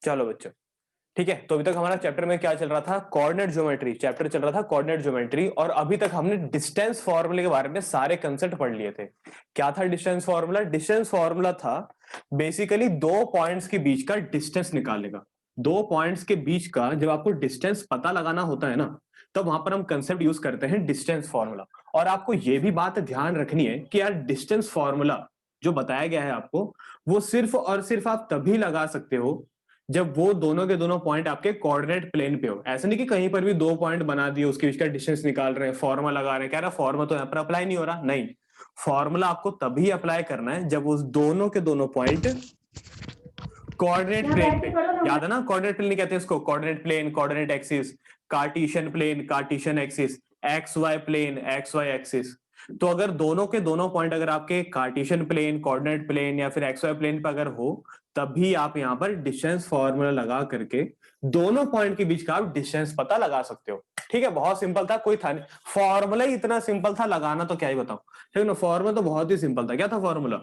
चलो बच्चों, ठीक है। तो अभी तक हमारा चैप्टर में क्या चल रहा था? कोऑर्डिनेट ज्योमेट्री चैप्टर चल रहा था, कोऑर्डिनेट ज्योमेट्री। और अभी तक हमने डिस्टेंस फार्मूले के बारे में सारे कंसेप्ट पढ़ लिए थे। क्या था डिस्टेंस फार्मूला? डिस्टेंस फार्मूला था बेसिकली दो पॉइंट्स के बीच का डिस्टेंस निकालेगा। दो पॉइंट्स के बीच का जब आपको डिस्टेंस पता लगाना होता है ना, तब वहां पर हम कंसेप्ट यूज करते हैं डिस्टेंस फार्मूला। और आपको यह भी बात ध्यान रखनी है कि यार डिस्टेंस फार्मूला जो बताया गया है आपको, वो सिर्फ और सिर्फ आप तभी लगा सकते हो जब वो दोनों के दोनों पॉइंट आपके कोऑर्डिनेट प्लेन पे हो। ऐसा नहीं कि कहीं पर भी दो पॉइंट बना दिए, उसके बीच का डिस्टेंस निकाल रहे हैं, फॉर्मूला लगा रहे हैं, कह रहा फॉर्मूला तो यहां पर अप्लाई नहीं हो रहा। नहीं, फॉर्मूला आपको तभी अप्लाई करना है जब उस दोनों के दोनों पॉइंट कोऑर्डिनेट प्लेन पे। याद है ना, कोऑर्डिनेट प्लेन कहते हैं इसको, coordinate plane, coordinate axis, Cartesian plane, Cartesian axis, X Y plane, X Y axis. तो अगर दोनों के दोनों पॉइंट अगर आपके कार्टेशियन प्लेन, कोऑर्डिनेट प्लेन या फिर एक्स वाई प्लेन पर अगर हो, तभी आप यहां पर डिस्टेंस फॉर्मूला लगा करके दोनों पॉइंट के बीच का आप डिस्टेंस पता लगा सकते हो। ठीक है, बहुत सिंपल था, कोई था नहीं। फॉर्मूला ही इतना सिंपल था, लगाना तो क्या ही बताऊं। ठीक है ना, फॉर्मूला तो बहुत ही सिंपल था। क्या था फॉर्मूला?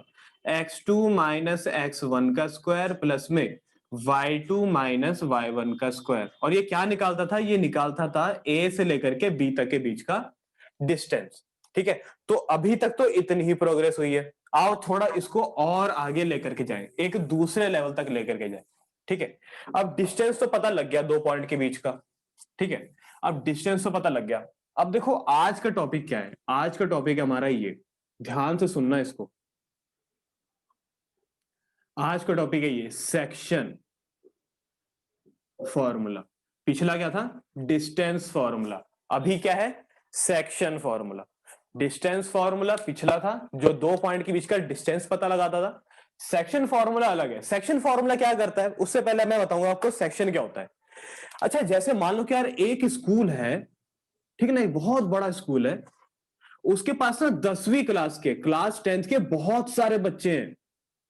x2 माइनस x1 का स्क्वायर प्लस में y2 माइनस y1 का स्क्वायर। और ये क्या निकालता था? ये निकालता था a से लेकर के b तक के बीच का डिस्टेंस। ठीक है, तो अभी तक तो इतनी ही प्रोग्रेस हुई है। आओ थोड़ा इसको और आगे लेकर के जाएं, एक दूसरे लेवल तक लेकर के जाएं। ठीक है, अब डिस्टेंस तो पता लग गया दो पॉइंट के बीच का। ठीक है, अब डिस्टेंस तो पता लग गया। अब देखो आज का टॉपिक क्या है। आज का टॉपिक है हमारा ये, ध्यान से सुनना इसको। आज का टॉपिक है ये सेक्शन फॉर्मूला। पिछला क्या था? Distance formula. अभी क्या है? Section formula. डिस्टेंस फॉर्मूला पिछला था, जो दो पॉइंट के बीच का डिस्टेंस पता लगाता था। सेक्शन फॉर्मूला अलग है। सेक्शन फॉर्मूला क्या करता है, उससे पहले मैं बताऊंगा आपको सेक्शन क्या होता है। अच्छा, जैसे मान लो कि यार एक स्कूल है, ठीक है ना, बहुत बड़ा स्कूल है। उसके पास ना 10वीं क्लास के, क्लास 10th के बहुत सारे बच्चे हैं।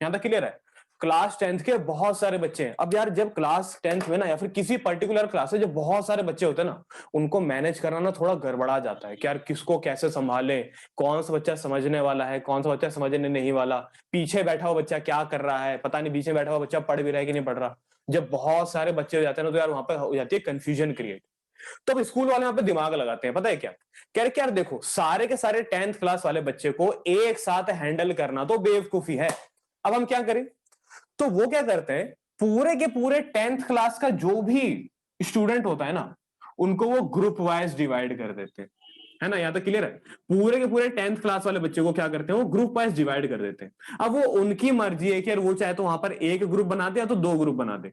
यहां तक क्लियर है? क्लास 10th के बहुत सारे बच्चे हैं। अब यार जब क्लास 10th में ना, या फिर किसी पर्टिकुलर क्लास में जब बहुत सारे बच्चे होते हैं ना, उनको मैनेज करना ना थोड़ा गड़बड़ा जाता है कि यार किसको कैसे संभाले, कौन सा बच्चा समझने वाला है, कौन सा बच्चा समझने नहीं वाला, पीछे बैठा हुआ बच्चा क्या कर रहा है पता नहीं, बीच में बैठा हुआ बच्चा पढ़ भी रहा है कि नहीं पढ़ रहा। जब बहुत सारे बच्चे हो जाते हैं ना, तो यार वहां पर हो जाती है कंफ्यूजन क्रिएट। तो अब स्कूल वाले वहां पे दिमाग लगाते हैं, पता है क्या? कह रहे यार देखो, सारे के सारे 10th क्लास वाले बच्चे को एक साथ हैंडल करना तो बेवकूफी है। अब हम क्या करें? तो वो क्या करते हैं, पूरे के पूरे 10th क्लास का जो भी स्टूडेंट होता है ना, उनको वो ग्रुप वाइज डिवाइड कर देते हैं। है ना, यहां तक क्लियर है? पूरे के पूरे 10th क्लास वाले बच्चे को क्या करते हैं, वो ग्रुप वाइज डिवाइड कर देते हैं। अब वो उनकी मर्जी है कि यार वो चाहे तो वहां पर एक ग्रुप बना दे या तो दो ग्रुप बना दे।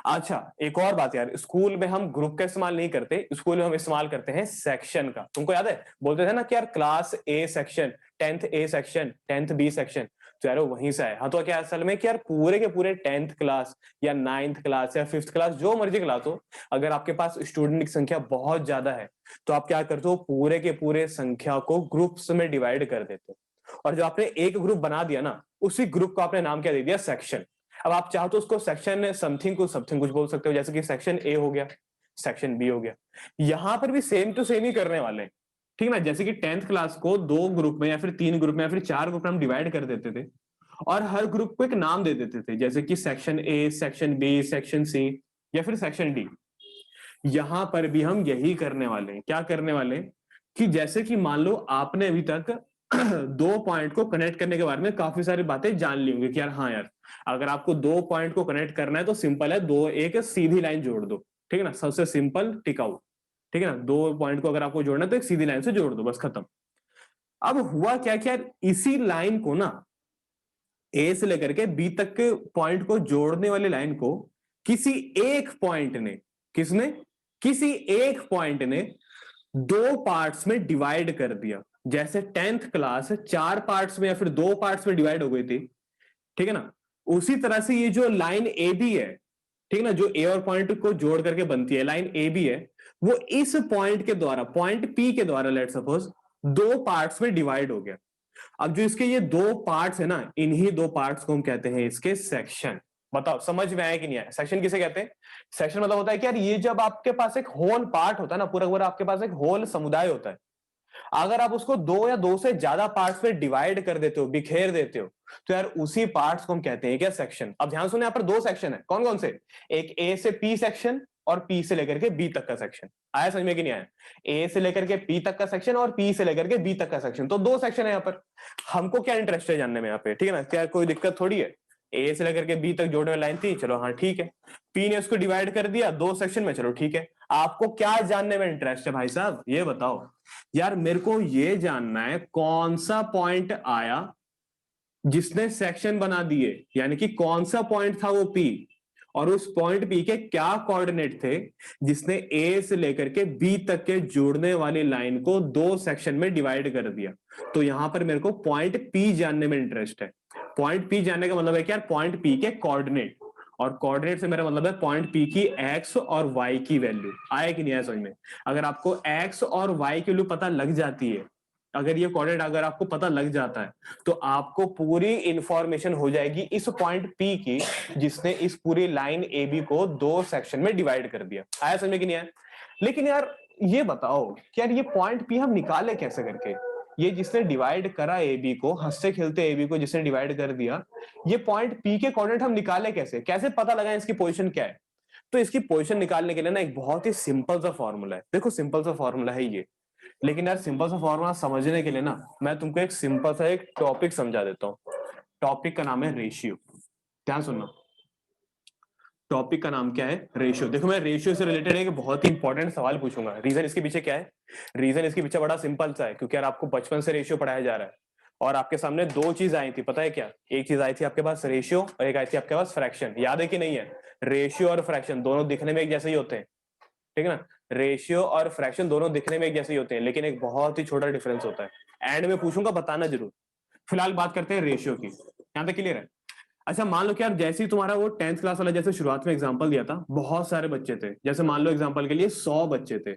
अच्छा, एक और बात यार, स्कूल में हम ग्रुप का इस्तेमाल नहीं करते, स्कूल में हम इस्तेमाल करते हैं सेक्शन का। तुमको याद है, बोलते थे ना कि यार class A section, 10th A section, 10th B section. तो यार वहीं से है। हाँ, तो क्या असल में कि यार पूरे के पूरे 10th क्लास या 9th क्लास या 5th क्लास, जो मर्जी क्लास हो, अगर आपके पास स्टूडेंट की संख्या बहुत ज्यादा है, तो आप क्या करते हो, पूरे के पूरे संख्या को ग्रुप्स में डिवाइड कर देते हो। और जब आपने एक ग्रुप बना दिया ना, उसी ग्रुप को आपने नाम क्या दे दिया? सेक्शन। अब आप चाहो तो उसको सेक्शन समथिंग कुछ बोल सकते हो, जैसे कि सेक्शन ए हो गया, सेक्शन बी हो गया। यहां पर भी सेम टू सेम ही करने वाले हैं। ठीक है ना, जैसे कि 10th क्लास को दो ग्रुप में या फिर तीन ग्रुप में या फिर चार ग्रुप में हम डिवाइड कर देते थे, और हर ग्रुप को एक नाम दे देते थे, जैसे कि section A, section B, section C या फिर सेक्शन डी। यहां पर भी हम यही करने वाले हैं। क्या करने वाले हैं कि जैसे कि मान लो आपने अभी तक दो पॉइंट को कनेक्ट करने के बारे में काफी सारी बातें जान ली होंगी कि यार हाँ यार, अगर आपको दो पॉइंट को कनेक्ट करना है तो सिंपल है, दो एक सीधी लाइन जोड़ दो। ठीक है ना, सबसे सिंपल टिकाऊ। ठीक है ना, दो पॉइंट को अगर आपको जोड़ना है तो एक सीधी लाइन से जोड़ दो, बस खत्म। अब हुआ क्या कि यार इसी लाइन को ना, ए से लेकर के बी तक के पॉइंट को जोड़ने वाली लाइन को किसी एक पॉइंट ने, किसने, किसी एक पॉइंट ने दो पार्ट्स में डिवाइड कर दिया। जैसे 10th क्लास चार पार्ट्स में या फिर दो पार्ट्स में डिवाइड हो गई थी, ठीक है ना, उसी तरह से ये जो लाइन ए बी है, ठीक है ना, जो ए और पॉइंट को जोड़ करके बनती है लाइन ए बी है, वो इस पॉइंट के द्वारा, पॉइंट पी के द्वारा लेट सपोज दो पार्ट्स में डिवाइड हो गया। अब जो इसके ये दो पार्ट्स है ना, इन्हीं दो पार्ट्स को हम कहते हैं इसके सेक्शन। बताओ समझ में आया कि नहीं आया? सेक्शन किसे कहते हैं? सेक्शन मतलब होता है कि यार ये जब आपके पास एक होल पार्ट होता है ना, पूरा पूरा आपके पास एक होल समुदाय होता है, अगर आप उसको दो या दो से ज्यादा पार्ट्स में डिवाइड कर देते हो, बिखेर देते हो, तो यार उसी पार्ट्स को हम कहते हैं क्या, सेक्शन। अब ध्यान सुने, यहाँ पर दो सेक्शन है, कौन कौन से, एक ए से पी सेक्शन और पी से लेकर के बी तक का सेक्शन। आया समझ में कि नहीं आया? ए से लेकर के पी तक का सेक्शन और पी से लेकर के बी तक का सेक्शन, तो दो सेक्शन है यहाँ पर। हमको क्या इंटरेस्ट है जानने में यहाँ पे, ठीक है ना, क्या कोई दिक्कत थोड़ी है। ए से लेकर के बी तक जोड़ने में लाइन थी, चलो हाँ ठीक है। पी ने उसको डिवाइड कर दिया दो सेक्शन में, चलो ठीक है। आपको क्या जानने में इंटरेस्ट है भाई साहब, ये बताओ। यार मेरे को ये जानना है कौन सा पॉइंट आया जिसने सेक्शन बना दिए, यानी कि कौन सा पॉइंट था वो पी, और उस पॉइंट पी के क्या कोऑर्डिनेट थे जिसने ए से लेकर के बी तक के जोड़ने वाली लाइन को दो सेक्शन में डिवाइड कर दिया। तो यहां पर मेरे को पॉइंट पी जानने में इंटरेस्ट है। पॉइंट पी जानने का मतलब है क्या, पॉइंट पी के कोऑर्डिनेट, और कोऑर्डिनेट से मेरा मतलब है पॉइंट पी की एक्स और वाई की वैल्यू। आया कि नहीं आया समझ में? अगर आपको एक्स और वाई की वैल्यू पता लग जाती है, अगर ये कोऑर्डिनेट अगर आपको पता लग जाता है, तो आपको पूरी इंफॉर्मेशन हो जाएगी इस पॉइंट पी की जिसने इस पूरी लाइन ए बी को दो सेक्शन में डिवाइड कर दिया। आया समझ में कि नहीं आया? लेकिन यार ये बताओ कि यार ये पॉइंट पी हम निकाले कैसे करके, ये जिसने डिवाइड करा ए बी को, हंसते खेलते ए बी को जिसने डिवाइड कर दिया, ये पॉइंट पी के कोऑर्डिनेट हम निकाले कैसे, कैसे पता लगाएं इसकी पोजीशन क्या है? तो इसकी पोजीशन निकालने के लिए ना एक बहुत ही सिंपल सा फॉर्मूला है। देखो सिंपल सा फॉर्मूला है ये, लेकिन यार सिंपल सा फॉर्मूला समझने के लिए ना मैं तुमको एक सिंपल सा एक टॉपिक समझा देता हूँ। टॉपिक का नाम है रेशियो। ध्यान सुनना, टॉपिक का नाम क्या है, रेशियो। देखो मैं रेशियो से रिलेटेड एक बहुत ही इंपॉर्टेंट सवाल पूछूंगा। रीजन इसके पीछे क्या है, रीजन इसके पीछे बड़ा सिंपल सा है, क्योंकि यार आपको बचपन से रेशियो पढ़ाया जा रहा है, और आपके सामने दो चीज आई थी, पता है क्या? एक चीज आई थी आपके पास रेशियो, और एक आई थी आपके पास फ्रैक्शन। याद है कि नहीं है? रेशियो और फ्रैक्शन दोनों दिखने में एक जैसे ही होते हैं, ठीक है ना। रेशियो और फ्रैक्शन दोनों दिखने में एक जैसे ही होते हैं, लेकिन एक बहुत ही छोटा डिफरेंस होता है। एंड में पूछूंगा, बताना जरूर। फिलहाल बात करते हैं रेशियो की, यहां तक क्लियर है? अच्छा मान लो कि यार जैसे ही तुम्हारा वो 10th क्लास वाला जैसे शुरुआत में एग्जांपल दिया था, बहुत सारे बच्चे थे, जैसे मान लो एग्जांपल के लिए 100 बच्चे थे।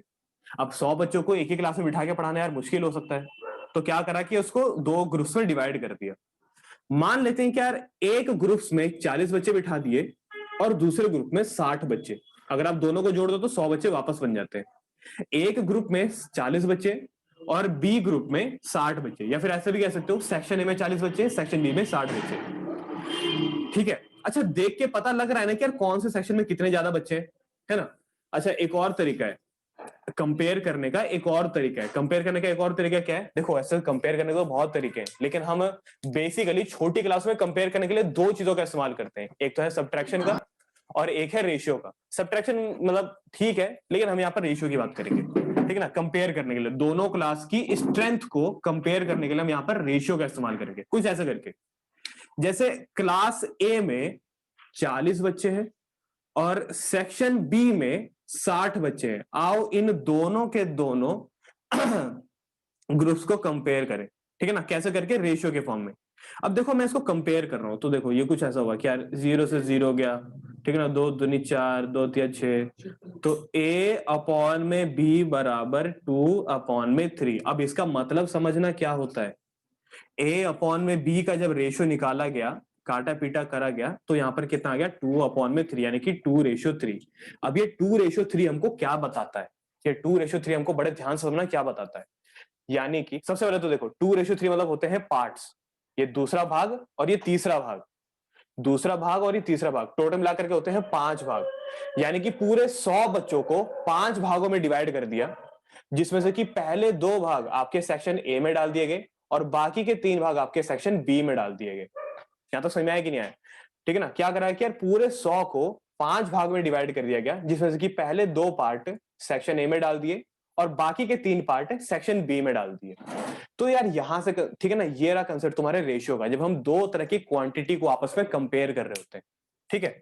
अब 100 बच्चों को एक ही क्लास में बिठा के पढ़ाना यार मुश्किल हो सकता है, तो क्या करा कि उसको दो ग्रुप्स में डिवाइड कर दिया। मान लेते हैं कि यार एक ग्रुप्स में 40 बच्चे बिठा दिए और दूसरे ग्रुप में 60 बच्चे। अगर आप दोनों को जोड़ दो तो 100 बच्चे वापस बन जाते हैं। एक ग्रुप में 40 बच्चे और बी ग्रुप में 60 बच्चे, या फिर ऐसे भी कह सकते हो सेक्शन ए में 40 बच्चे, सेक्शन बी में 60 बच्चे, ठीक है। अच्छा देख के पता लग रहा है ना कि यार कौन से सेक्शन में कितने ज्यादा बच्चे हैं, है ना। अच्छा एक और तरीका है कंपेयर करने का, एक और तरीका है कंपेयर करने का, एक और तरीका क्या है? देखो ऐसे कंपेयर करने के तो बहुत तरीके हैं, लेकिन हम बेसिकली छोटी क्लास में कंपेयर करने के लिए दो चीजों का इस्तेमाल करते हैं। एक तो है सब्ट्रैक्शन का और एक है रेशियो का। सब्ट्रैक्शन मतलब ठीक है, लेकिन हम यहाँ पर रेशियो की बात करेंगे, ठीक है ना। कंपेयर करने के लिए दोनों क्लास की स्ट्रेंथ को कंपेयर करने के लिए हम यहाँ पर रेशियो का इस्तेमाल करेंगे, कुछ ऐसा करके जैसे क्लास ए में 40 बच्चे हैं और सेक्शन बी में 60 बच्चे हैं। आओ इन दोनों के दोनों ग्रुप्स को कंपेयर करें, ठीक है ना, कैसे करके, रेशियो के फॉर्म में। अब देखो मैं इसको कंपेयर कर रहा हूं, तो देखो ये कुछ ऐसा हुआ कि यार 0 से 0 गया, ठीक है ना, 2 दूनी 4, 2 तिया 6, तो a अपॉन में b बराबर 2 अपॉन में 3। अब इसका मतलब समझना क्या होता है, a अपॉन में b का जब रेशियो निकाला गया, काटा पीटा करा गया, तो यहां पर कितना आ गया, 2 अपॉन में 3, यानी कि 2:3। अब ये 2:3 हमको क्या बताता है, ये 2:3 हमको बड़े ध्यान से समझना क्या बताता है। यानी कि सबसे पहले तो देखो 2:3 मतलब होते हैं पार्ट्स, ये दूसरा भाग और ये तीसरा भाग, दूसरा भाग और ये तीसरा भाग, टोटल मिलाकर के होते हैं 5 भाग। यानी कि पूरे 100 बच्चों को 5 भागों में डिवाइड कर दिया, जिसमें से कि पहले 2 भाग आपके सेक्शन ए में डाल दिए गए और बाकी के 3 भाग आपके सेक्शन बी में डाल दिए गए। यहां तो समझ में आया कि नहीं आया? ठीक है ना। क्या करा है कि यार पूरे 100 को 5 भाग में डिवाइड कर दिया गया, जिसमें से कि पहले 2 पार्ट सेक्शन ए में डाल दिए और बाकी के 3 पार्ट सेक्शन बी में डाल दिए। तो यार यहां से ठीक है ना, ये रहा कंसेप्ट तुम्हारे रेशियो का, जब हम दो तरह की क्वांटिटी को आपस में कंपेयर कर रहे होते हैं, ठीक है,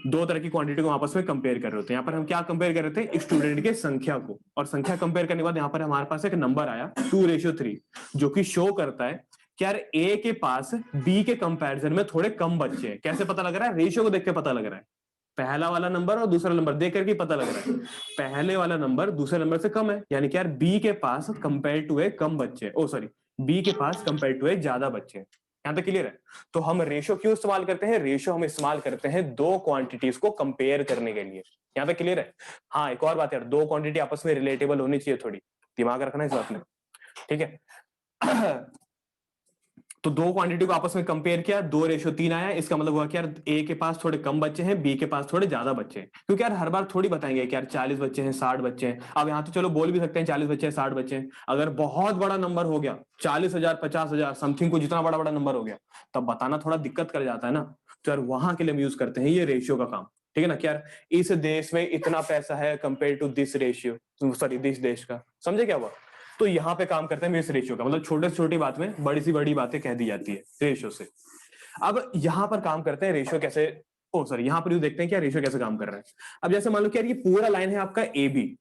दो तरह की क्वांटिटी को आपस में कंपेयर कर रहे होते हैं। यहाँ पर हम क्या कंपेयर कर रहे थे, स्टूडेंट के संख्या को, और संख्या कंपेयर करने के बाद यहाँ पर हमारे पास एक नंबर आया 2:3, जो कि शो करता है कि यार ए के पास बी के कंपैरिजन में थोड़े कम बच्चे हैं। कैसे पता लग रहा है? रेशियो को देख के पता लग रहा है। पहला वाला नंबर और दूसरा नंबर देख करके पता लग रहा है पहले वाला नंबर दूसरे नंबर से कम है, यानी कि यार बी के पास कंपेयर टू ए कम बच्चे, ओ सॉरी, बी के पास कंपेयर टू ए ज्यादा बच्चे हैं। यहां तक क्लियर है? तो हम रेशियो क्यों इस्तेमाल करते हैं? रेशियो हम इस्तेमाल करते हैं दो क्वांटिटीज को कंपेयर करने के लिए। यहां तक क्लियर है? हाँ एक और बात यार, दो क्वांटिटी आपस में रिलेटेबल होनी चाहिए, थोड़ी दिमाग रखना इस बात में। ठीक है। तो दो क्वांटिटी को आपस में कंपेयर किया, 2:3 आया, इसका मतलब हुआ कि यार ए के पास थोड़े कम बच्चे हैं, बी के पास थोड़े ज्यादा बच्चे हैं, क्योंकि यार हर बार थोड़ी बताएंगे कि यार 40 बच्चे हैं, 60 बच्चे हैं। अब यहाँ तो चलो बोल भी सकते हैं 40 बच्चे हैं, 60 बच्चे हैं। अगर बहुत बड़ा नंबर हो गया, 40,000, 50,000 समथिंग, को जितना बड़ा बड़ा नंबर हो गया, तब बताना थोड़ा दिक्कत कर जाता है ना। तो यार वहां के लिए हम यूज करते हैं ये रेशियो का काम। ठीक है ना, क्या इस देश में इतना पैसा है compare to this ratio, sorry this देश का, समझे क्या हुआ। तो यहाँ पे काम करते हैं इस रेशियो का, मतलब छोटे से छोटी बात में बड़ी सी बड़ी बातें कह दी जाती है रेशियो से। अब यहाँ पर काम करते हैं रेशियो कैसे, ओ सॉरी, यहाँ पर देखते हैं क्या रेशियो कैसे काम कर रहा है। अब जैसे मान लो कि यार ये पूरा लाइन है आपका ए बी,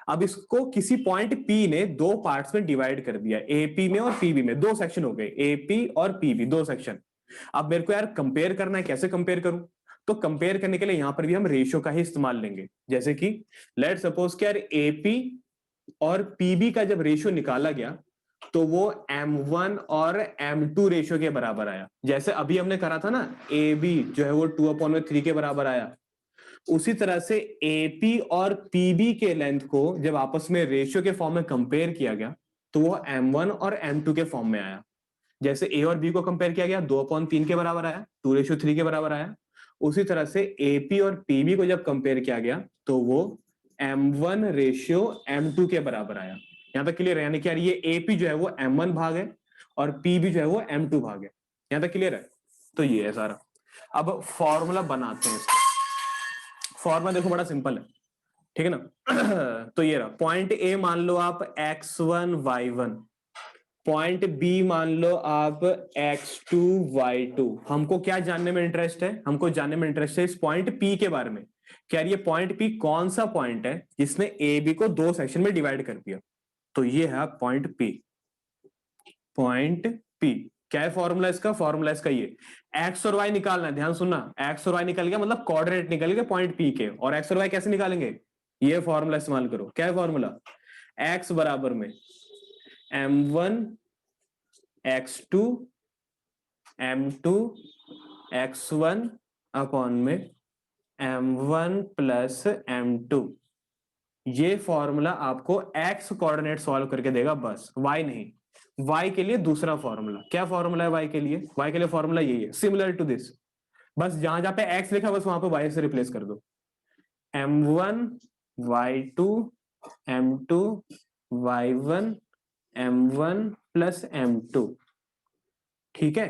अब इसको किसी पॉइंट पी ने दो पार्ट्स में डिवाइड कर दिया, एपी में और पीबी में, दो सेक्शन हो गए, एपी और पीबी, दो सेक्शन। अब मेरे को यार कंपेयर करना है, कैसे कंपेयर करूं। तो कंपेयर करने के लिए यहां पर भी हम रेशियो का ही इस्तेमाल लेंगे। जैसे कि लेट सपोज कि यार एपी और पीबी का जब रेशियो निकाला गया तो वो M1 और M2 रेशियो के बराबर आया। जैसे अभी हमने करा था ना, ए बी जो है वो 2/3 के बराबर आया, उसी तरह से एपी और पीबी के लेंथ को जब आपस में रेशियो के फॉर्म में कंपेयर किया गया तो वो M1 और M2 के फॉर्म में आया। जैसे ए और बी को कंपेयर किया गया, 2/3 के बराबर आया, 2:3 के बराबर आया। उसी तरह से एपी और पीबी को जब कंपेयर किया गया तो वो M1 रेशियो M2 के बराबर आया। यहां तक क्लियर है, यानी कि यार ये एपी जो है वो M1 भाग है और पीबी जो है वो M2 भाग है। यहां तक क्लियर है। तो ये है सारा। अब फॉर्मूला बनाते हैं इसका। फॉर्मूला देखो बड़ा सिंपल है, ठीक है ना। तो ये रहा, पॉइंट ए मान लो आप x1 y1, पॉइंट बी मान लो आप x2 y2। हमको क्या जानने में इंटरेस्ट है, हमको जानने में इंटरेस्ट है इस पॉइंट P के बारे में। क्या ये पॉइंट P कौन सा पॉइंट है जिसने ए बी को दो सेक्शन में डिवाइड कर दिया। तो ये है पॉइंट P, पॉइंट P। क्या है फॉर्मूला इसका, फॉर्मूला इसका ये x और y निकालना है, ध्यान सुनना, x और y निकल गया मतलब कोऑर्डिनेट निकल गए पॉइंट P के, और x और y कैसे निकालेंगे, ये फॉर्मूला इस्तेमाल करो। क्या है फॉर्मूला, x बराबर में m1 x2 m2 x1 upon में m1 प्लस m2। ये फॉर्मूला आपको x कोऑर्डिनेट सॉल्व करके देगा बस, y नहीं। y के लिए दूसरा फॉर्मूला, क्या फॉर्मूला है y के लिए, y के लिए फॉर्मूला यही है, सिमिलर टू दिस। बस जहां जहां पे x लिखा बस वहां पे y से रिप्लेस कर दो, m1 y2 m2 y1 m1 plus m2। ठीक है।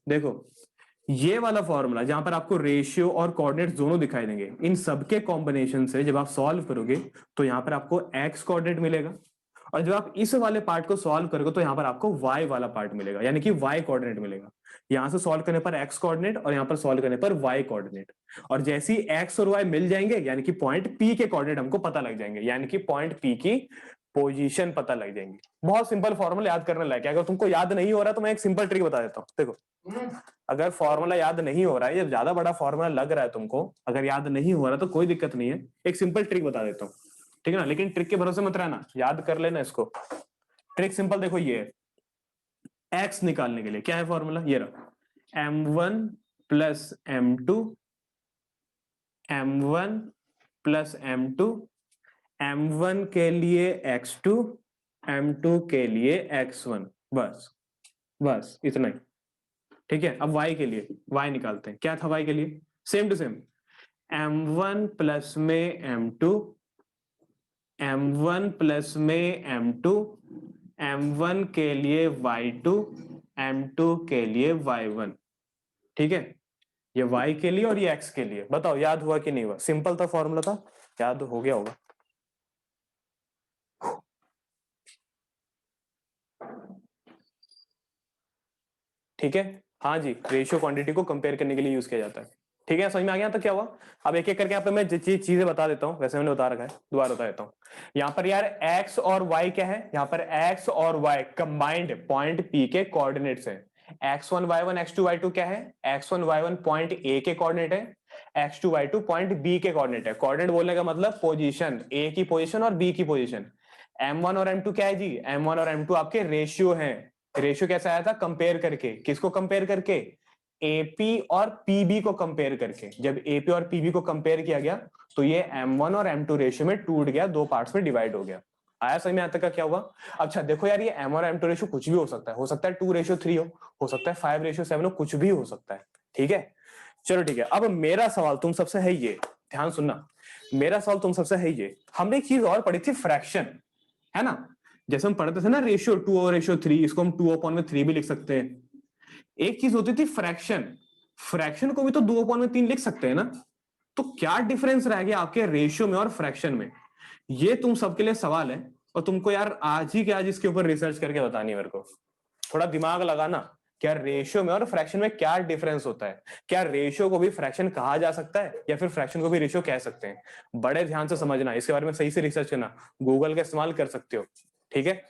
देखो ये वाला फॉर्मूला जहां पर आपको रेशियो और कोऑर्डिनेट्स दोनों दिखाई देंगे, इन सबके कॉम्बिनेशन से जब आप सॉल्व करोगे तो यहां पर आपको x कोऑर्डिनेट मिलेगा, और जब आप इस वाले पार्ट को सॉल्व करोगे तो यहां पर आपको y वाला पार्ट मिलेगा, यानी कि y कोऑर्डिनेट मिलेगा। यहां से सॉल्व करने पर x कोऑर्डिनेट और यहां पर सॉल्व करने पर y कोऑर्डिनेट। और जैसे ही x और y मिल जाएंगे यानी कि पॉइंट P के कोऑर्डिनेट हमको पता लग जाएंगे, यानी कि पॉइंट P की पोजीशन पता लग जाएंगी। बहुत सिंपल फॉर्मूला, याद करने लायक है। अगर तुमको याद नहीं हो रहा तो मैं एक सिंपल ट्रिक बता देता हूँ। देखो अगर फॉर्मूला याद नहीं हो रहा है, जब ज्यादा बड़ा फॉर्मूला लग रहा है तुमको, अगर याद नहीं हो रहा तो कोई दिक्कत नहीं है, एक सिंपल ट्रिक बता देता हूँ, ठीक है ना। लेकिन ट्रिक के भरोसे मत रहना, याद कर लेना इसको। ट्रिक सिंपल देखो ये है, एक्स निकालने के लिए क्या है फॉर्मूला, ये रहा, m1 plus m2, m1 plus m2, m1 के लिए x2, m2 के लिए x1, बस बस इतना ही। ठीक है। अब y के लिए, y निकालते हैं, क्या था y के लिए, same to same, m1 plus में m2, m1 प्लस में m2, m1 के लिए y2, m2 के लिए y1। ठीक है, ये y के लिए और ये x के लिए। बताओ याद हुआ कि नहीं हुआ, सिंपल था फॉर्मूला था, याद हो गया होगा। ठीक है, हाँ जी, रेशियो क्वांटिटी को कंपेयर करने के लिए यूज किया जाता है। ठीक है, समझ में आ गया तो क्या हुआ। अब एक एक करके यहाँ पे मैं चीजें बता देता हूँ, वैसे मैंने बता रखा है, दोबारा बता देता हूँ। यहाँ पर यार x और y क्या है, यहाँ पर x और y कंबाइंड पॉइंट P के कोऑर्डिनेट्स है। x1 y1 x2 y2 क्या है, x1 y1 पॉइंट A के कोऑर्डिनेट है, x2 y2 पॉइंट B के कोऑर्डिनेट है। कोऑर्डिनेट बोलने का मतलब पोजीशन, A की पोजीशन और B की पोजीशन। m1 और m2 क्या है जी, m1 और m2 आपके रेशियो हैं। रेशियो कैसे आया था, कंपेयर करके, किसको कंपेयर करके, एपी और पीबी को कंपेयर करके। जब एपी और पीबी को कंपेयर किया गया तो ये m1 और m2 रेशियो में टूट गया, दो पार्ट्स में डिवाइड हो गया। आया समझ में यहाँ तक का क्या हुआ? अच्छा देखो यार, ये m और m2 रेशियो कुछ भी हो सकता है 2:3 हो सकता है 5:7 हो, कुछ भी हो सकता है, ठीक है। चलो ठीक है, अब मेरा सवाल तुम सबसे है ये, ध्यान सुनना, मेरा सवाल तुम सबसे है ये, हमने एक चीज और पढ़ी थी, फ्रैक्शन, है ना। जैसे हम पढ़ते थे ना रेशियो 2 और रेशियो 3, इसको हम 2/3 भी लिख सकते हैं। एक चीज होती थी फ्रैक्शन, फ्रैक्शन को भी तो 2/3 लिख सकते हैं ना। तो क्या डिफरेंस रह गया आपके रेशियो में और फ्रैक्शन में, ये तुम सबके लिए सवाल है। और तुमको यार आज ही के आज इसके ऊपर रिसर्च करके बतानी है मेरे को, थोड़ा दिमाग लगाना, क्या रेशियो में और फ्रैक्शन में क्या डिफरेंस होता है, क्या रेशियो को भी फ्रैक्शन कहा जा सकता है या फिर फ्रैक्शन को भी रेशियो कह सकते हैं। बड़े ध्यान से समझना, इसके बारे में सही से रिसर्च करना, गूगल का इस्तेमाल कर सकते हो, ठीक है।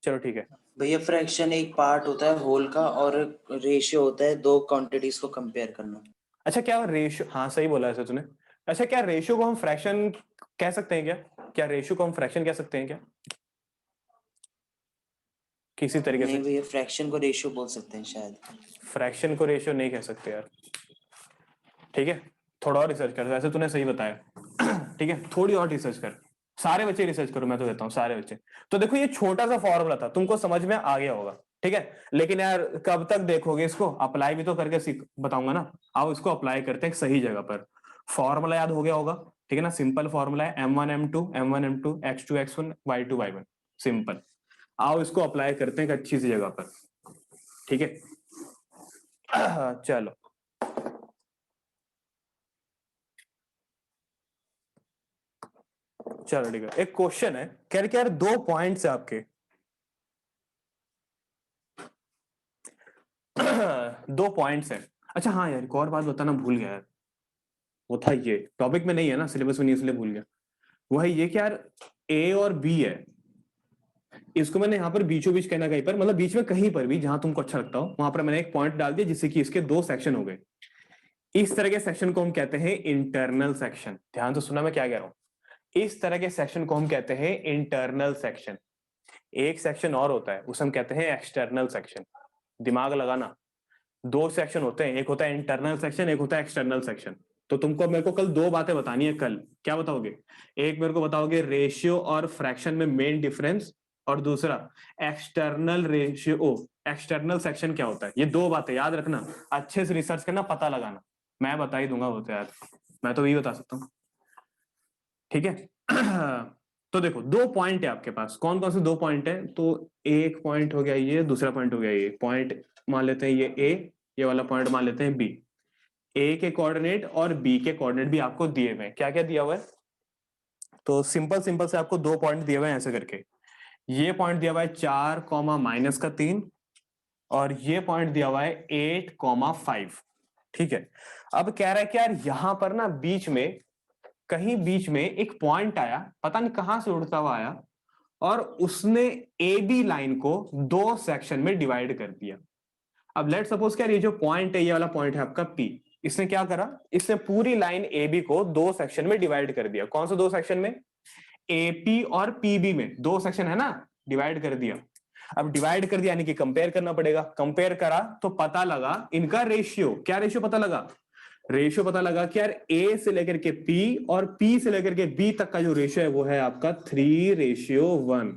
चलो ठीक है भैया, फ्रैक्शन एक पार्ट होता है होल का और रेशियो होता है दो क्वांटिटीज को कंपेयर करना। अच्छा क्या रेशियो, हाँ सही बोला ऐसे तूने। अच्छा क्या रेशियो को हम फ्रैक्शन कह सकते हैं क्या, क्या रेशियो को हम फ्रैक्शन कह सकते हैं क्या किसी तरीके नहीं से? भैया, फ्रैक्शन को रेशियो बोल सकते हैं शायद। फ्रैक्शन को रेशियो नहीं कह सकते यार, ठीक है। थोड़ा और रिसर्च कर, वैसे तूने सही बताया ठीक है, थोड़ी और रिसर्च कर, सारे बच्चे रिसर्च करो, मैं तो देता हूँ सारे बच्चे। तो देखो ये छोटा सा फॉर्मूला था, तुमको समझ में आ गया होगा, ठीक है। लेकिन यार कब तक देखोगे इसको, अप्लाई भी तो करके सीख बताऊंगा ना। आओ इसको अप्लाई करते हैं सही जगह पर। फॉर्मूला याद हो गया होगा, ठीक है ना, सिंपल फॉर्मूला है m1 m2 x2 x1 y2 y1, simple. आओ इसको अप्लाई करते हैं एक अच्छी सी जगह पर, ठीक है चलो चलो ठीक है, एक क्वेश्चन है, कह रहे कि यार 2 पॉइंट्स है आपके 2 पॉइंट्स है। अच्छा हाँ यार, एक और बात बताना भूल गया यार, वो था ये टॉपिक में नहीं है ना, सिलेबस में नहीं, इसलिए भूल गया। वो है ये कि यार ए और बी है, इसको मैंने यहाँ पर बीचों बीच कहना कहीं पर, मतलब बीच में कहीं पर भी जहां तुमको अच्छा लगता हो वहां पर मैंने एक पॉइंट डाल दिया, जिससे कि इसके 2 सेक्शन हो गए। इस तरह के सेक्शन को हम कहते हैं इंटरनल सेक्शन। ध्यान से सुनना मैं क्या कह रहा हूं, इस तरह के सेक्शन को हम कहते हैं इंटरनल सेक्शन। एक सेक्शन और होता है, उसे हम कहते हैं एक्सटर्नल सेक्शन। दिमाग लगाना, 2 सेक्शन होते हैं, एक होता है इंटरनल सेक्शन, एक होता है एक्सटर्नल सेक्शन। तो तुमको मेरे को कल 2 बातें बतानी है कल, क्या बताओगे? एक मेरे को बताओगे रेशियो और फ्रैक्शन में मेन डिफरेंस, और दूसरा एक्सटर्नल रेशियो एक्सटर्नल सेक्शन क्या होता है। ये 2 बातें याद रखना, अच्छे से रिसर्च करना, पता लगाना। मैं बता ही दूंगा वो तो यार, मैं तो यही बता सकता हूँ, ठीक है तो देखो 2 पॉइंट है आपके पास, कौन कौन से 2 पॉइंट है? तो एक पॉइंट हो गया ये, दूसरा पॉइंट हो गया ये, पॉइंट मान लेते हैं ये ए, ये वाला पॉइंट मान लेते हैं बी। ए के कोऑर्डिनेट और बी के कोऑर्डिनेट भी आपको दिए हुए हैं, क्या क्या दिया हुआ है? तो सिंपल सिंपल से आपको 2 पॉइंट दिए हुए हैं ऐसे करके। ये पॉइंट दिया हुआ है 4, -3, और ये पॉइंट दिया हुआ है 8, 5, ठीक है। अब कह रहा है कि यार यहां पर ना बीच में, कहीं बीच में एक पॉइंट आया, पता नहीं कहां से उड़ता हुआ आया, और उसने ए बी लाइन को 2 सेक्शन में डिवाइड कर दिया। अब लेट सपोज क्या, ये जो पॉइंट है, ये वाला पॉइंट है आपका पी, इसने क्या करा, इसने पूरी लाइन ए बी को 2 सेक्शन में डिवाइड कर दिया। कौन से 2 सेक्शन में? एपी और पीबी में 2 सेक्शन है ना, डिवाइड कर दिया। अब डिवाइड कर दिया यानी कि कंपेयर करना पड़ेगा, कंपेयर करा तो पता लगा इनका रेशियो, क्या रेशियो पता लगा? रेशियो पता लगा कि यार ए से लेकर के पी और पी से लेकर के बी तक का जो रेशियो है वो है आपका 3:1।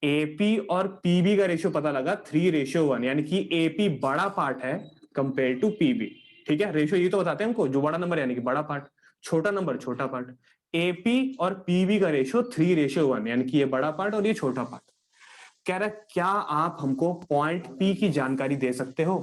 एपी और पीबी का रेशियो पता लगा 3:1, यानी कि एपी बड़ा पार्ट है कंपेयर टू पीबी, ठीक है। रेशियो ये तो बताते हैं हमको, जो बड़ा नंबर यानी कि बड़ा पार्ट, छोटा नंबर छोटा पार्ट। एपी और पीबी का रेशियो 3:1, यानी कि ये बड़ा पार्ट और ये छोटा पार्ट। कह रहा है क्या आप हमको पॉइंट पी की जानकारी दे सकते हो?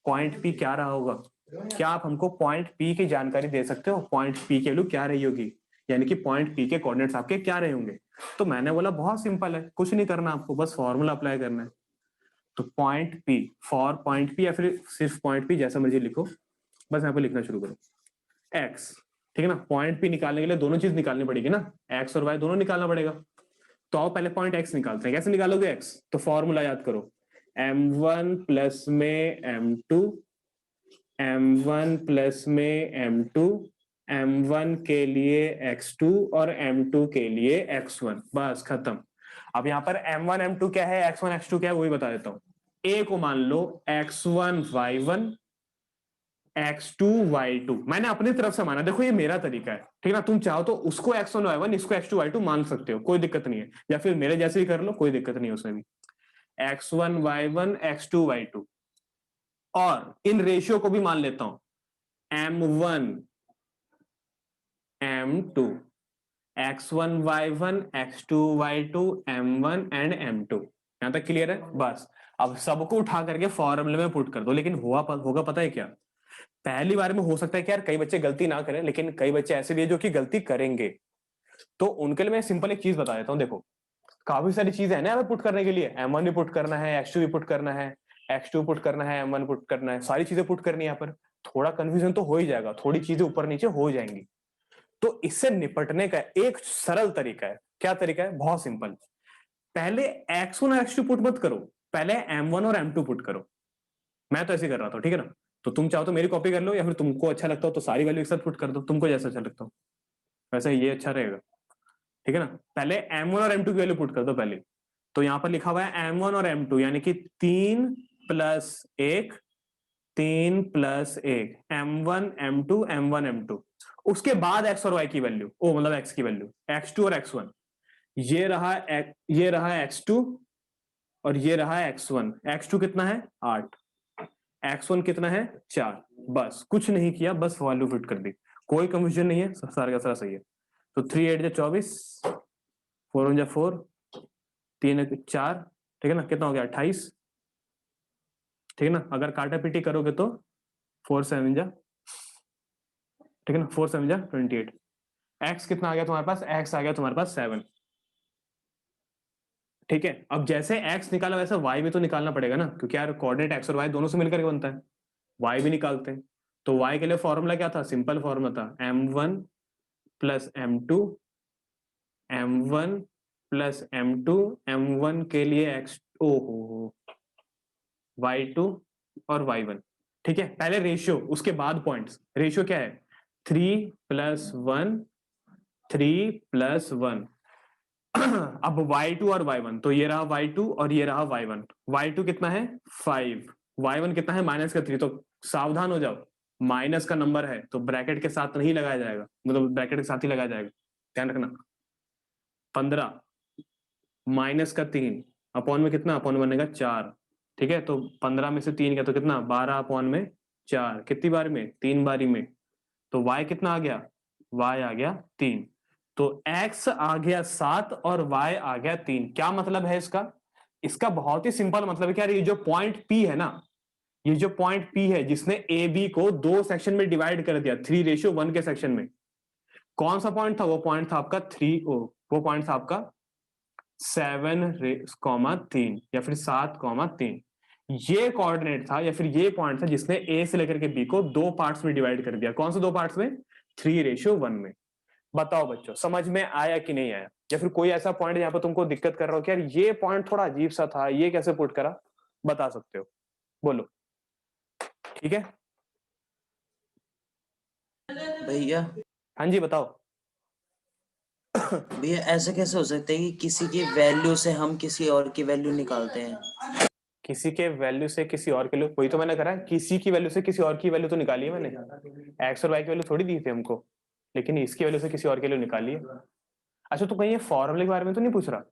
पॉइंट पी क्या रहा होगा? क्या आप हमको पॉइंट पी की जानकारी दे सकते हो? पॉइंट पी की वैल्यू क्या रही होगी, यानी कि पॉइंट पी के कोऑर्डिनेट्स आपके क्या रहे होंगे? तो मैंने बोला बहुत सिंपल है, कुछ नहीं करना आपको, बस फॉर्मूला अप्लाई करना है। तो point P, for point P या फिर सिर्फ पॉइंट पी, जैसा मर्जी लिखो, बस यहाँ पे लिखना शुरू करो। एक्स, ठीक है ना, पॉइंट पी निकालने के लिए दोनों चीज निकालनी पड़ेगी ना, एक्स और वाई दोनों निकालना पड़ेगा। तो आओ पहले पॉइंट एक्स निकालते हैं। कैसे निकालोगे एक्स? तो फॉर्मूला याद करो, m1 प्लस में m2, m1 प्लस में m2, m1 के लिए x2 और m2 के लिए x1, बस खत्म। अब यहाँ पर m1 m2 क्या है, x1 x2 क्या है, वही बता देता हूँ। a को मान लो x1 y1, x2y2 मैंने अपनी तरफ से माना, देखो ये मेरा तरीका है, ठीक है ना। तुम चाहो तो उसको x1 y1 इसको x2 y2 मान सकते हो, कोई दिक्कत नहीं है, या फिर मेरे जैसे ही कर लो, कोई दिक्कत नहीं है उसमें भी। x1 y1 x2 y2, और इन रेशियो को भी मान लेता हूं, m1 m2, x1 y1 x2 y2 m1 and m2। यहां तक क्लियर है? बस अब सबको उठा करके फॉर्मूले में पुट कर दो। लेकिन होगा पता है क्या, पहली बार में हो सकता है कि यार कई बच्चे गलती ना करें, लेकिन कई बच्चे ऐसे भी है जो कि गलती करेंगे, तो उनके लिए मैं सिंपल एक चीज बता देता हूं। देखो काफी सारी चीजें है ना यहाँ पे पुट करने के लिए, m1 भी पुट करना है, x2 भी पुट करना है, x2 पुट करना है, m1 पुट करना है, सारी चीजें पुट करनी है यहाँ पर। थोड़ा कंफ्यूजन तो हो ही जाएगा, थोड़ी चीजें ऊपर नीचे हो जाएंगी। तो इससे निपटने का एक सरल तरीका है। क्या तरीका है? बहुत सिंपल। पहले x1 और x2 पुट मत करो, पहले m1 और m2 पुट करो। मैं तो ऐसे कर रहा था, ठीक है ना। तो तुम चाहो तो मेरी कॉपी कर लो, या फिर तुमको अच्छा लगता हो तो सारी वैल्यू एक साथ पुट कर दो, तुमको जैसा अच्छा लगता हो वैसे ये अच्छा रहेगा, ठीक है ना। पहले m1 और m2 की वैल्यू पुट कर दो पहले। तो यहां पर लिखा हुआ है m1 और m2 यानी कि 3 + 1, 3 + 1, m1 m2 m1 m2। उसके बाद x और y की वैल्यू, ओ मतलब x की वैल्यू, x2 और x1। ये रहा x2 और ये रहा x1। x2 कितना है? 8। x1 कितना है? 4। बस कुछ नहीं किया, बस वैल्यू फिट कर दी, कोई कंफ्यूजन नहीं है, सारा का सारा सही है। तो 3 8 24, 4 1 4, 3 4, ठीक है ना। कितना हो गया? 28, ठीक है ना। अगर काटा पीटी करोगे तो 4 7 जा, ठीक है ना, 4 7 जा 28। x कितना आ गया तुम्हारे पास? x आ गया तुम्हारे पास 7, ठीक है। अब जैसे x निकाला वैसे y भी तो निकालना पड़ेगा ना, क्योंकि यार कोऑर्डिनेट x और y दोनों से मिलकर के बनता है, y भी निकालते हैं। तो y के लिए फॉर्मूला क्या था? सिंपल फॉर्मूला था m1 + m2, m1 + m2, m1 के लिए x, ओहो, y2 और y1, ठीक है। पहले रेशियो, उसके बाद पॉइंट्स। रेशियो क्या है? 3 + 1, 3 + 1। अब y2 और y1, तो ये रहा y2 और ये रहा y1। y2 कितना है? 5, y1 कितना है? -3। तो सावधान हो जाओ, माइनस का नंबर है तो ब्रैकेट के साथ नहीं लगाया जाएगा, मतलब ब्रैकेट के साथ ही लगाया जाएगा, ध्यान रखना। 15 -3 अपॉन में कितना? अपॉन बनेगा 4, ठीक है। तो 15 में से 3 गया तो कितना? 12 अपॉन में 4। कितनी बार में? 3 बारी में। तो y कितना आ गया? y आ गया 3। तो x आ गया 7 और y आ गया 3। क्या मतलब है इसका? इसका बहुत ही सिंपल मतलब है कि यार ये जो पॉइंट P है ना, ये जो पॉइंट P है जिसने ए बी को 2 सेक्शन में डिवाइड कर दिया 3:1 के सेक्शन में, कौन सा पॉइंट था? वो पॉइंट था आपका वो पॉइंट था आपका 7,3 या फिर 7,3। ये कोऑर्डिनेट था या फिर ये पॉइंट था जिसने ए से लेकर के बी को 2 पार्ट्स में डिवाइड कर दिया। कौन से 2 पार्ट्स में? 3:1 में। बताओ बच्चों, समझ में आया कि नहीं आया? या फिर कोई ऐसा पॉइंट जहां पर तुमको दिक्कत कर रहा हो कि यार ये पॉइंट थोड़ा अजीब सा था, ये कैसे पुट करा? बता सकते हो, बोलो, ठीक है। भैया हाँ जी बताओ। भैया ऐसा कैसे हो सकता है कि किसी की वैल्यू से हम किसी और की वैल्यू निकालते हैं? किसी के वैल्यू से किसी और के लिए, वही तो मैंने करा, किसी की वैल्यू से किसी और की वैल्यू तो निकाली है मैंने। एक्स और वाई की वैल्यू थोड़ी दी थी हमको, लेकिन इसकी वैल्यू से किसी और के लिए निकाली है। अच्छा तो कहीं ये फॉर्मूले के बारे में तो नहीं पूछ रहा?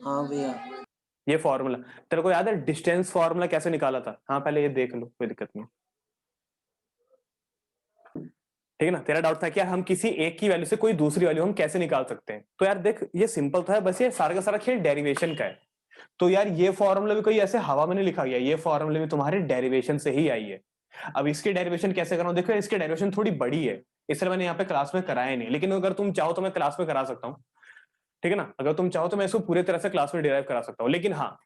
हाँ भैया। ये फॉर्मूला तेरे को याद है? डिस्टेंस फॉर्मूला कैसे निकाला था? हाँ पहले ये देख लो, कोई दिक्कत नहीं, ठीक है ना। तेरा डाउट था कि यार हम किसी एक की वैल्यू से कोई दूसरी वैल्यू हम कैसे निकाल सकते हैं। तो यार देख ये सिंपल तो है, बस ये सारा का सारा खेल डेरिवेशन का है। तो यार ये फॉर्मूला भी कोई ऐसे हवा में नहीं लिखा गया, ये फॉर्मूला भी तुम्हारे डेरिवेशन से ही आई है। अब इसकी डेरिवेशन कैसे कराऊं? देखो इसकी डेरिवेशन थोड़ी बड़ी है, इसलिए मैंने यहाँ पे क्लास में कराया नहीं, लेकिन अगर तुम चाहो तो मैं क्लास में करा सकता हूँ, ठीक है ना। अगर तुम चाहो तो मैं इसको पूरी तरह से क्लास में डिराइव करा सकता हूँ, लेकिन हाँ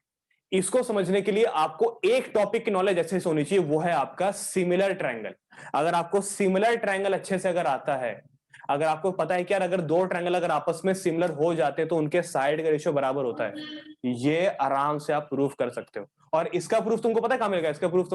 इसको समझने के लिए आपको एक टॉपिक की नॉलेज अच्छे से होनी चाहिए, वो है आपका सिमिलर ट्रायंगल। अगर आपको सिमिलर ट्रायंगल अच्छे से अगर आता है, अगर आपको पता है कि यार अगर 2 ट्रायंगल अगर आपस में सिमिलर हो जाते हैं तो उनके साइड का रेशियो बराबर होता है, ये आराम से आप प्रूफ कर सकते हो। और इसका प्रूफ तुमको पता है कहां मिलेगा? इसका प्रूफ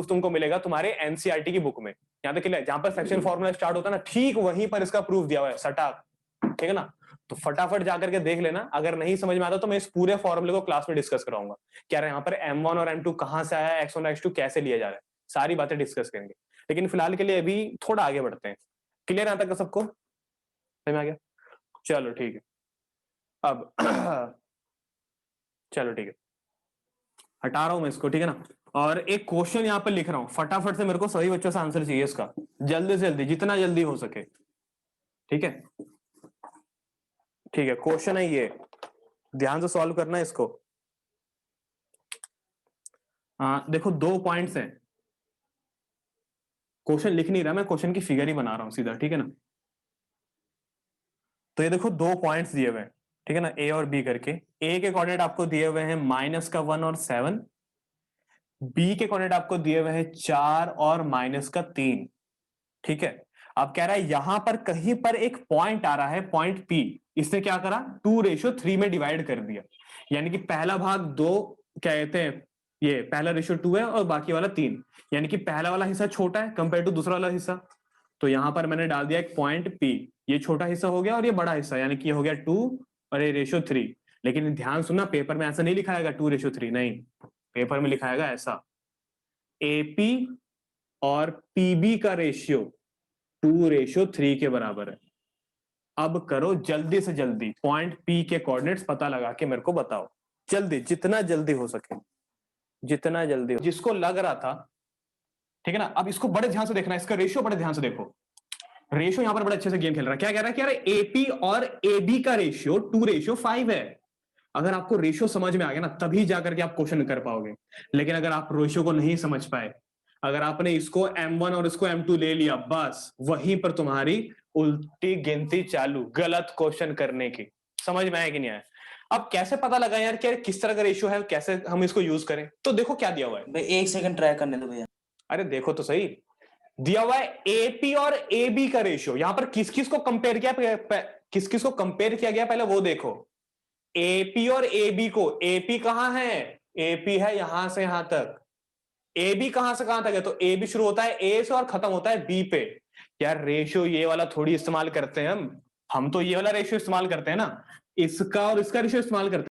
तुमको मिलेगा तुम्हारे एनसीईआरटी की बुक में। यहां तक जहां पर सेक्शन फॉर्मूला स्टार्ट होता है ना, ठीक वहीं पर इसका प्रूफ दिया हुआ है सटाक, ठीक है ना। तो फटाफट जाकर के देख लेना, अगर नहीं समझ में आता तो मैं इस पूरे फॉर्मूले को क्लास में डिस्कस कराऊंगा, क्या यहाँ पर m1 और m2 कहां से आया, x1 और x2 कैसे लिया जा रहा है, सारी बातें डिस्कस करेंगे। लेकिन फिलहाल के लिए अभी थोड़ा आगे बढ़ते हैं। क्लियर यहाँ तक सबको समझ में आ गया? चलो ठीक है, अब चलो ठीक है, हटा रहा हूं मैं इसको, ठीक है ना। और एक क्वेश्चन यहाँ पर लिख रहा हूं, फटाफट से मेरे को सभी बच्चों से आंसर चाहिए इसका, जल्दी से जल्दी, जितना जल्दी हो सके, ठीक है। ठीक है, क्वेश्चन है ये, ध्यान से सॉल्व करना है इसको। देखो 2 पॉइंट्स हैं, क्वेश्चन लिख नहीं रहा मैं, क्वेश्चन की फिगर ही बना रहा हूं सीधा, ठीक है ना। तो ये देखो 2 पॉइंट्स दिए हुए हैं, ठीक है ना, ए और बी करके। ए के कोऑर्डिनेट आपको दिए हुए हैं -1 और 7, बी के कोऑर्डिनेट आपको दिए हुए हैं 4 और -3, ठीक है। अब कह रहा है यहां पर कहीं पर एक पॉइंट आ रहा है, पॉइंट पी, इसने क्या करा, 2:3 में डिवाइड कर दिया, यानी कि पहला भाग 2, क्या कहते हैं, ये पहला रेशियो 2 है और बाकी वाला 3, यानी कि पहला वाला हिस्सा छोटा है कंपेयर टू दूसरा वाला हिस्सा। तो यहां पर मैंने डाल दिया एक पॉइंट पी, ये छोटा हिस्सा हो गया और ये बड़ा हिस्सा, यानी कि ये हो गया 2 और ये रेशियो 3। लेकिन ध्यान सुनना, पेपर में ऐसा नहीं लिखाएगा 2:3, नहीं, पेपर में लिखाएगा ऐसा, एपी और पीबी का रेशियो 2:3 के बराबर है। अब करो जल्दी से जल्दी, पॉइंट पी के कोऑर्डिनेट्स पता लगा के मेरे को बताओ, जल्दी, जितना जल्दी हो सके, जितना जल्दी जिसको लग रहा था, ठीक है ना। अब इसको बड़े ध्यान से देखना, इसका रेशियो बड़े ध्यान से देखो, रेशियो यहां पर बड़े अच्छे से गेम खेल रहा है। क्या कह रहा है कि यार एपी और एबी का रेशियो 2:5 है। अगर आपको रेशियो समझ में आ गया ना, तभी जाकर के आप क्वेश्चन कर पाओगे। लेकिन अगर आप रेशियो को नहीं समझ पाए, अगर आपने इसको m1 और इसको m2 ले लिया, बस वहीं पर तुम्हारी उल्टी गिनती चालू, गलत क्वेश्चन करने की। समझ में आया कि नहीं आया? अब कैसे पता लगा यार कि किस तरह का रेशियो है, कैसे हम इसको यूज करें? तो देखो क्या दिया हुआ है भाई, 1 सेकंड ट्राई करने दो भैया। अरे देखो तो सही, दिया हुआ है एपी और एबी का रेशियो। यहां पर किस किस को कंपेयर किया, किस किस को कंपेयर किया गया, पहले वो देखो। एपी और एबी को, एपी कहां है, एपी है यहां से यहां तक, एबी कहां से कहां तक है, तो एबी शुरू होता है ए से और खत्म होता है बी पे। यार रेशियो ये वाला थोड़ी इस्तेमाल करते हैं हम तो ये वाला रेशियो इस्तेमाल करते हैं ना, इसका और इसका रेशियो इस्तेमाल करते हैं।